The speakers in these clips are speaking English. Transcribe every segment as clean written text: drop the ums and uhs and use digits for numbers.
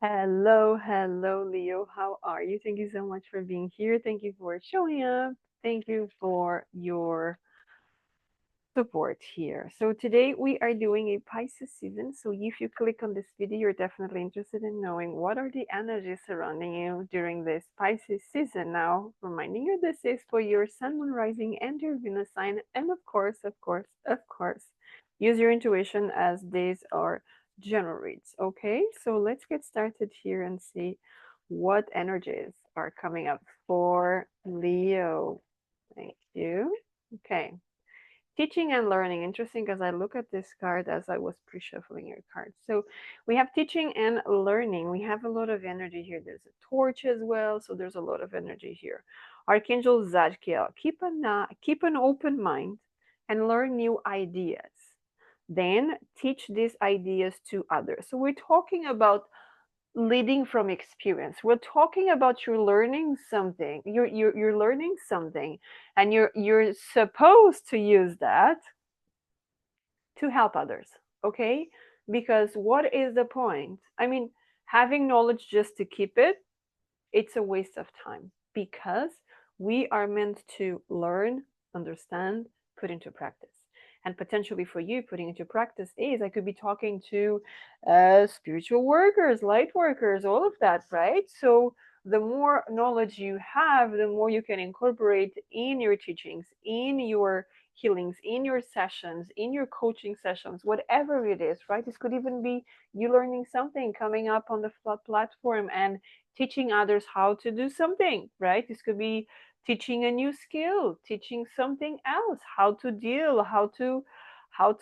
Hello, hello, Leo. How are you? Thank you so much for being here. Thank you for showing up. Thank you for your support here. So today we are doing a Pisces season. So if you click on this video, you're definitely interested in knowing what are the energies surrounding you during this Pisces season. Now, reminding you this is for your Sun, Moon, Rising, and your Venus sign. And of course, use your intuition as these are general reads. Okay, so let's get started here and see what energies are coming up for Leo. Thank you. Okay. Teaching and learning. Interesting because I look at this card as I was pre-shuffling your cards. So we have teaching and learning. We have a lot of energy here. There's a torch as well. So there's a lot of energy here. Archangel Zadkiel. Keep an open mind and learn new ideas. Then teach these ideas to others. So we're talking about leading from experience. We're talking about you're learning something. You're learning something, and you're supposed to use that to help others. Okay? Because what is the point? I mean, having knowledge just to keep it, it's a waste of time because we are meant to learn, understand, put into practice. And potentially for you, putting into practice is I could be talking to spiritual workers, light workers, all of that, right? So the more knowledge you have, the more you can incorporate in your teachings, in your healings, in your sessions, in your coaching sessions, whatever it is, right? This could even be you learning something coming up on the platform and teaching others how to do something, right? This could be teaching a new skill, teaching something else, how to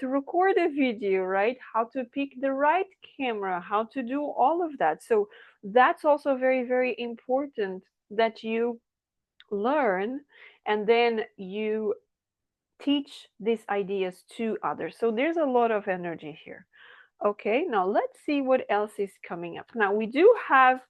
record a video, right? How to pick the right camera, how to do all of that. So that's also very, very important that you learn and then you teach these ideas to others. So there's a lot of energy here. Okay, now let's see what else is coming up. Now we do have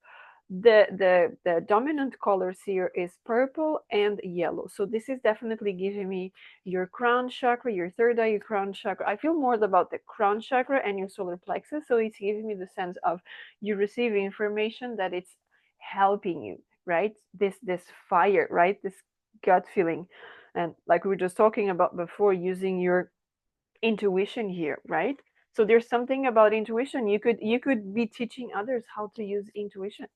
the dominant colors here is purple and yellow. So this is definitely giving me your crown chakra, your third eye, your crown chakra. I feel more about the crown chakra and your solar plexus. So it's giving me the sense of you receiving information that it's helping you, right? This fire, right? This gut feeling. And like we were just talking about before, using your intuition here, right? So there's something about intuition. You could be teaching others how to use intuition,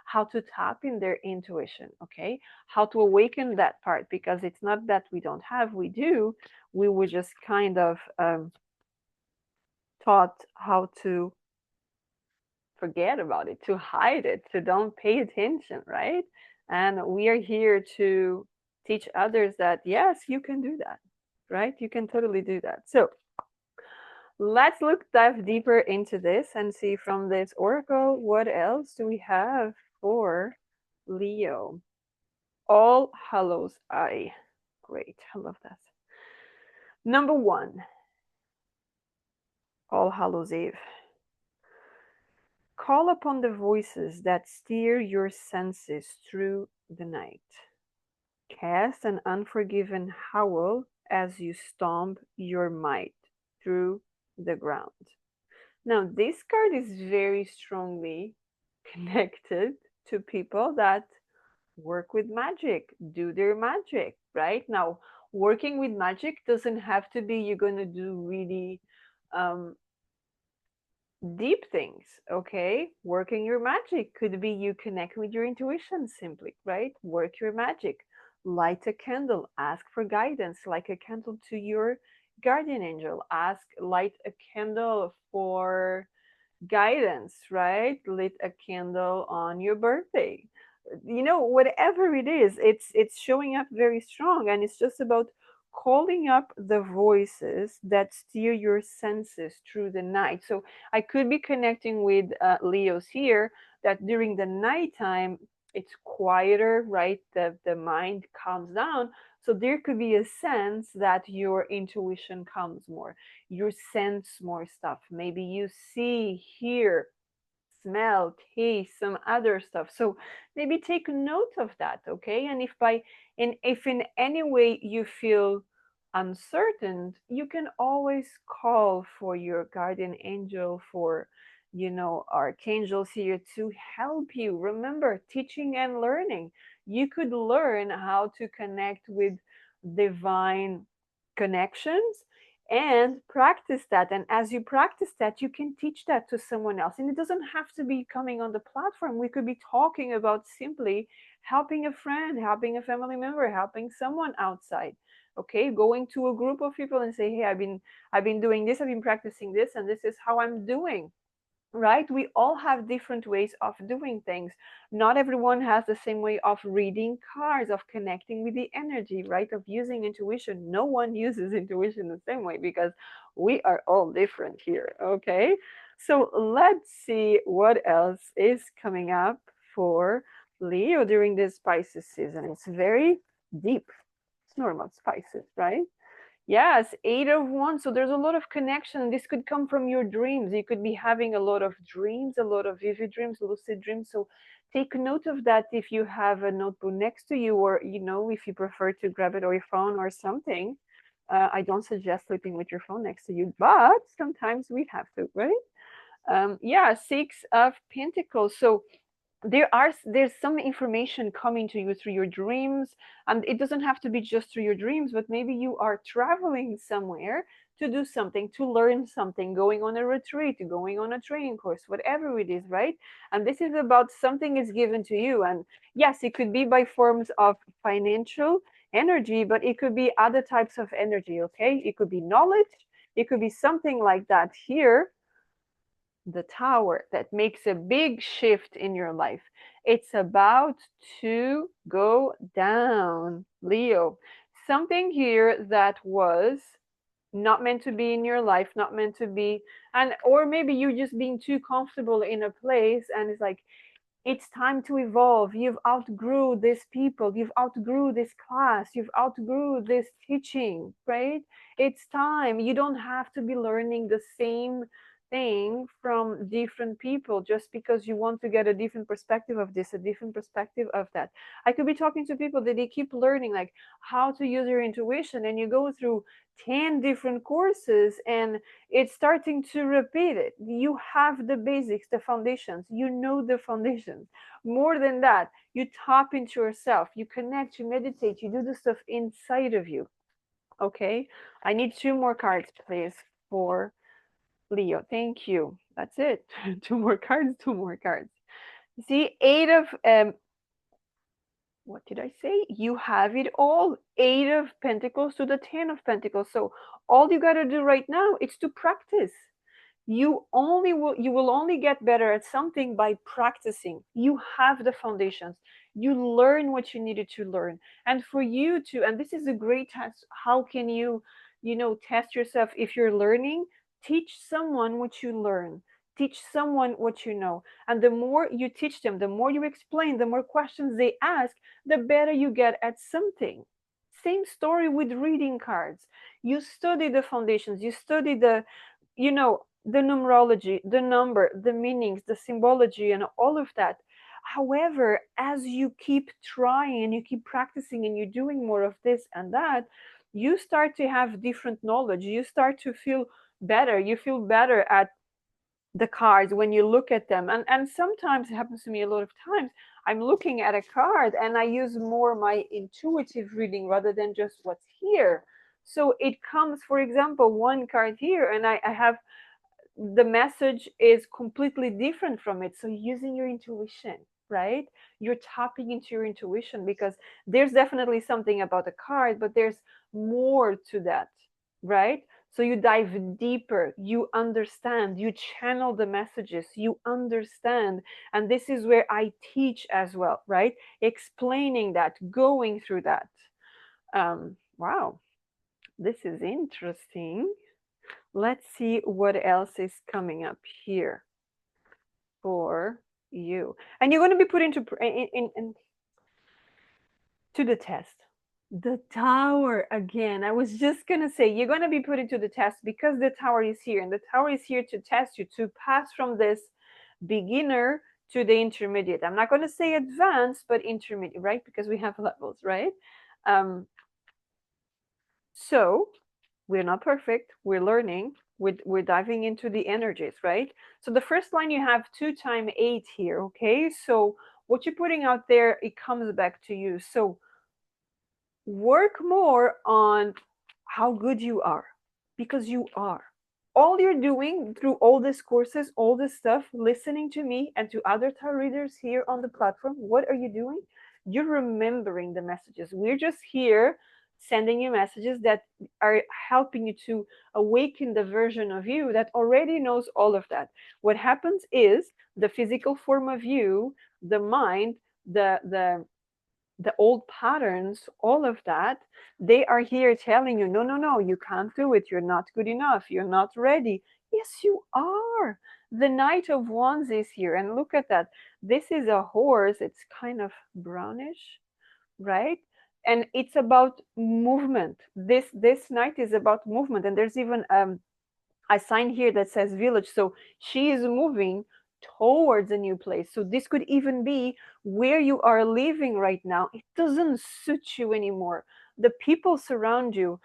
how to tap in their intuition, okay? How to awaken that part because it's not that we don't have, we do. We were just kind of taught how to forget about it, to hide it, to don't pay attention, right? And we are here to teach others that yes, you can do that, right? You can totally do that. So let's dive deeper into this and see from this oracle what else do we have for Leo. All Hallows Eye. Great, I love that. Number one, All Hallows Eve. Call upon the voices that steer your senses through the night. Cast an unforgiven howl as you stomp your might through the ground. Now, this card is very strongly connected to people that work with magic, do their magic, right? Now, working with magic doesn't have to be you're going to do really um, deep things, okay? Working your magic could be you connect with your intuition simply, right? Work your magic. Light a candle, ask for guidance, like a candle to your guardian angel. Light a candle for guidance, right? Lit a candle on your birthday. Whatever it is, it's showing up very strong, and it's just about calling up the voices that steer your senses through the night. So I could be connecting with Leos here that during the nighttime it's quieter, right? The mind calms down. So there could be a sense that your intuition comes more, you sense more stuff. Maybe you see, hear, smell, taste, some other stuff. So maybe take note of that, okay? And if in any way you feel uncertain, you can always call for your guardian angel for archangels here to help you. Remember, teaching and learning. You could learn how to connect with divine connections and practice that. And as you practice that, you can teach that to someone else. And it doesn't have to be coming on the platform. We could be talking about simply helping a friend, helping a family member, helping someone outside. Okay, going to a group of people and say, hey, I've been doing this, I've been practicing this, and this is how I'm doing. Right? We all have different ways of doing things. Not everyone has the same way of reading cards, of connecting with the energy, right? Of using intuition. No one uses intuition the same way because we are all different here. Okay. So let's see what else is coming up for Leo during this Pisces season. It's very deep. It's normal Pisces, right? Yes, Eight of Wands. So there's a lot of connection. This could come from your dreams. You could be having a lot of dreams, a lot of vivid dreams, lucid dreams. So take note of that if you have a notebook next to you, or if you prefer to grab it or your phone or something. I don't suggest sleeping with your phone next to you, but sometimes we have to, right? Yeah, Six of Pentacles. So there's some information coming to you through your dreams, and it doesn't have to be just through your dreams, but maybe you are traveling somewhere to do something, to learn something, going on a retreat, going on a training course, whatever it is, right? And this is about something is given to you. And yes, it could be by forms of financial energy, but it could be other types of energy. Okay, it could be knowledge, it could be something like that. Here, the tower that makes a big shift in your life. It's about to go down, Leo. Something here that was not meant to be in your life, not meant to be, and or maybe you're just being too comfortable in a place, and it's like it's time to evolve. You've outgrew this people, you've outgrew this class, you've outgrew this teaching, right? It's time. You don't have to be learning the same thing from different people just because you want to get a different perspective of this, a different perspective of that. I could be talking to people that they keep learning like how to use your intuition, and you go through 10 different courses and it's starting to repeat it. You have the basics, the foundations, you know the foundations. More than that, you tap into yourself, you connect, you meditate, you do the stuff inside of you. Okay, I need two more cards, please, for Leo. Thank you. That's it. Two more cards, two more cards. See, eight of what did I say? You have it all. Eight of Pentacles to the 10 of Pentacles. So all you got to do right now is to practice. You will only get better at something by practicing. You have the foundations. You learn what you needed to learn. And for you to, and this is a great test. How can test yourself if you're learning? Teach someone what you learn. Teach someone what you know. And the more you teach them, the more you explain, the more questions they ask, the better you get at something. Same story with reading cards. You study the foundations, you study the numerology, the number, the meanings, the symbology, and all of that. However, as you keep trying and you keep practicing and you're doing more of this and that, you start to have different knowledge. You start to feel better. You feel better at the cards when you look at them. And sometimes it happens to me a lot of times. I'm looking at a card and I use more my intuitive reading rather than just what's here. So it comes, for example, one card here, and I have the message is completely different from it. So using your intuition, right? You're tapping into your intuition because there's definitely something about the card, but there's more to that, right? So you dive deeper, you understand, you channel the messages, you understand. And this is where I teach as well, right? Explaining that, going through that. Wow, this is interesting. Let's see what else is coming up here for you. And you're going to be put to the test. The tower again. I was just going to say, you're going to be put into the test because the tower is here. And the tower is here to test you, to pass from this beginner to the intermediate. I'm not going to say advanced, but intermediate, right? Because we have levels, right? So we're not perfect. We're learning. We're diving into the energies, right? So the first line, you have 2 times 8 here, okay? So what you're putting out there, it comes back to you. So work more on how good you are, because you are. All you're doing through all these courses, all this stuff, listening to me and to other tarot readers here on the platform, what are you doing? You're remembering the messages. We're just here sending you messages that are helping you to awaken the version of you that already knows all of that. What happens is the physical form of you, the mind, the old patterns, all of that, they are here telling you, no, no, no, you can't do it. You're not good enough. You're not ready. Yes, you are. The Knight of Wands is here. And look at that. This is a horse. It's kind of brownish, right? And it's about movement. This knight is about movement. And there's even a sign here that says village. So she is moving towards a new place. So this could even be where you are living right now. It doesn't suit you anymore. The people surround you,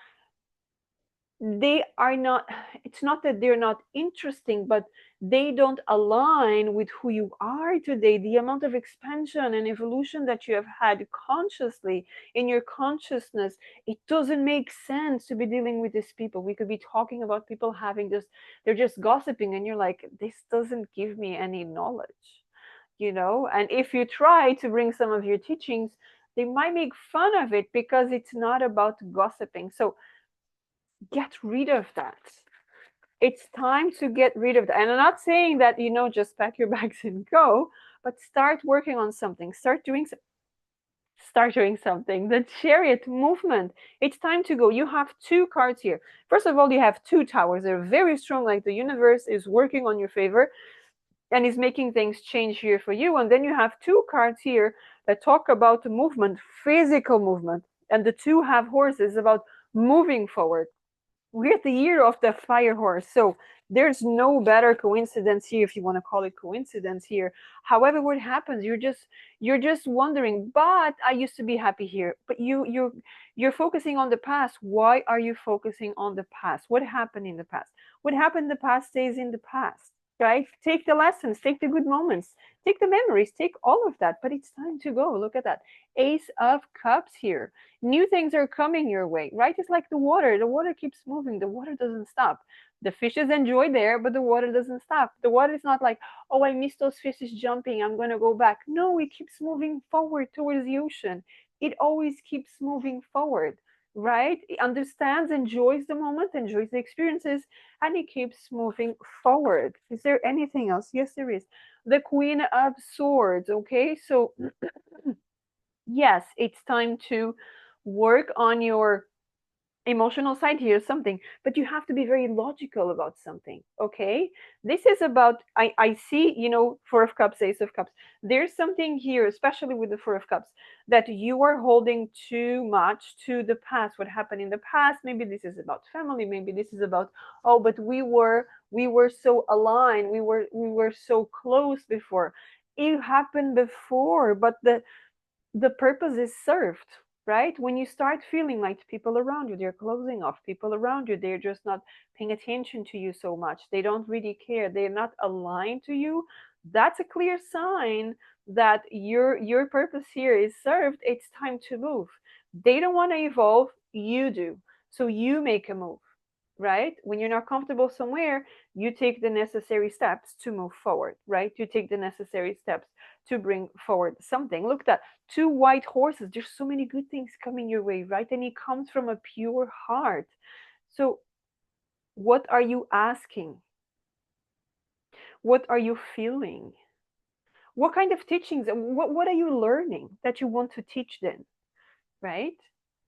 they are not, it's not that they're not interesting, but they don't align with who you are today. The amount of expansion and evolution that you have had consciously in your consciousness, it doesn't make sense to be dealing with these people. We could be talking about people having just, they're just gossiping, and you're like, this doesn't give me any knowledge, you know. And if you try to bring some of your teachings, they might make fun of it because it's not about gossiping. So get rid of that. It's time to get rid of that. And I'm not saying that, you know, just pack your bags and go, but start working on something. Start doing something. The Chariot movement. It's time to go. You have 2 cards here. First of all, you have 2 towers. They're very strong, like the universe is working on your favor and is making things change here for you. And then you have 2 cards here that talk about movement, physical movement. And the 2 have horses, about moving forward. We're at the year of the fire horse, so there's no better coincidence here, if you want to call it coincidence here. However, what happens, you're just wondering, but I used to be happy here. But you're focusing on the past. Why are you focusing on the past? What happened in the past? What happened in the past stays in the past, right? Take the lessons, take the good moments, take the memories, take all of that. But it's time to go. Look at that. Ace of Cups here. New things are coming your way, right? It's like the water. The water keeps moving. The water doesn't stop. The fishes enjoy there, but the water doesn't stop. The water is not like, oh, I missed those fishes jumping, I'm going to go back. No, it keeps moving forward towards the ocean. It always keeps moving forward, right? It understands, enjoys the moment, enjoys the experiences, and it keeps moving forward. Is there anything else? Yes, there is. The Queen of Swords, okay? So, yes, it's time to work on your emotional side here, something, but you have to be very logical about something, okay? This is about, I see, you know, Four of Cups, Ace of Cups. There's something here, especially with the Four of Cups, that you are holding too much to the past, what happened in the past. Maybe this is about family, maybe this is about, oh, but we were so aligned, we were so close before. It happened before, but the purpose is served, right? When you start feeling like people around you, they're closing off, people around you, they're just not paying attention to you so much, they don't really care, they're not aligned to you, that's a clear sign that your purpose here is served. It's time to move. They don't want to evolve, you do. So you make a move, right? When you're not comfortable somewhere, you take the necessary steps to move forward, right? You take the necessary steps to bring forward something. Look at that. 2 white horses. There's so many good things coming your way, right? And it comes from a pure heart. So, what are you asking? What are you feeling? What kind of teachings? What are you learning that you want to teach them, right?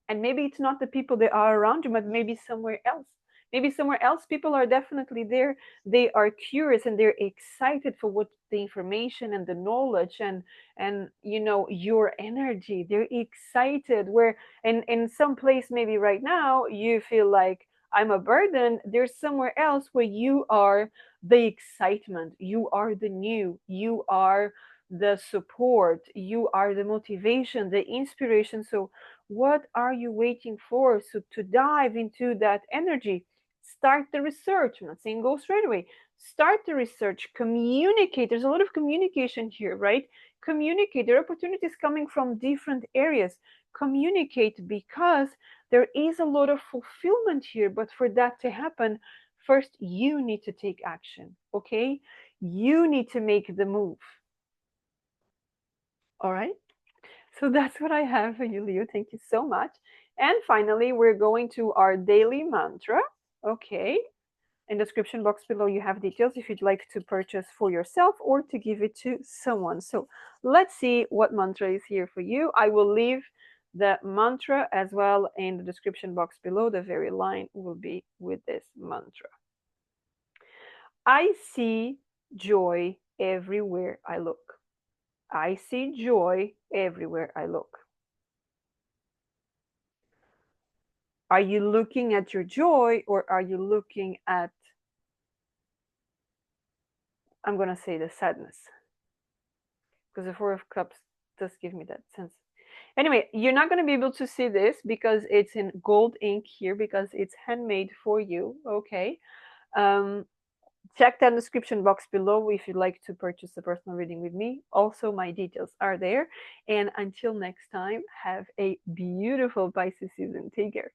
And maybe it's not the people that are around you, but maybe somewhere else. Maybe somewhere else, people are definitely there. They are curious and they're excited for what the information and the knowledge and you know your energy. They're excited. Where in some place maybe right now you feel like I'm a burden. There's somewhere else where you are the excitement. You are the new. You are the support. You are the motivation, the inspiration. So what are you waiting for? So to dive into that energy, Start the research. I'm not saying go straight away. Start the research, communicate. There's a lot of communication here, right? Communicate. There are opportunities coming from different areas. Communicate, because there is a lot of fulfillment here. But for that to happen, first you need to take action, okay? You need to make the move. All right? So that's what I have for you, Leo. Thank you so much. And finally, we're going to our daily mantra. Okay. In the description box below, you have details if you'd like to purchase for yourself or to give it to someone. So let's see what mantra is here for you. I will leave the mantra as well in the description box below. The very line will be with this mantra. I see joy everywhere I look. I see joy everywhere I look. Are you looking at your joy, or are you looking at, I'm going to say, the sadness? Because the Four of Cups does give me that sense. Anyway, you're not going to be able to see this because it's in gold ink here, because it's handmade for you. Okay. Check that description box below if you'd like to purchase a personal reading with me. Also, my details are there. And until next time, have a beautiful Pisces season. Take care.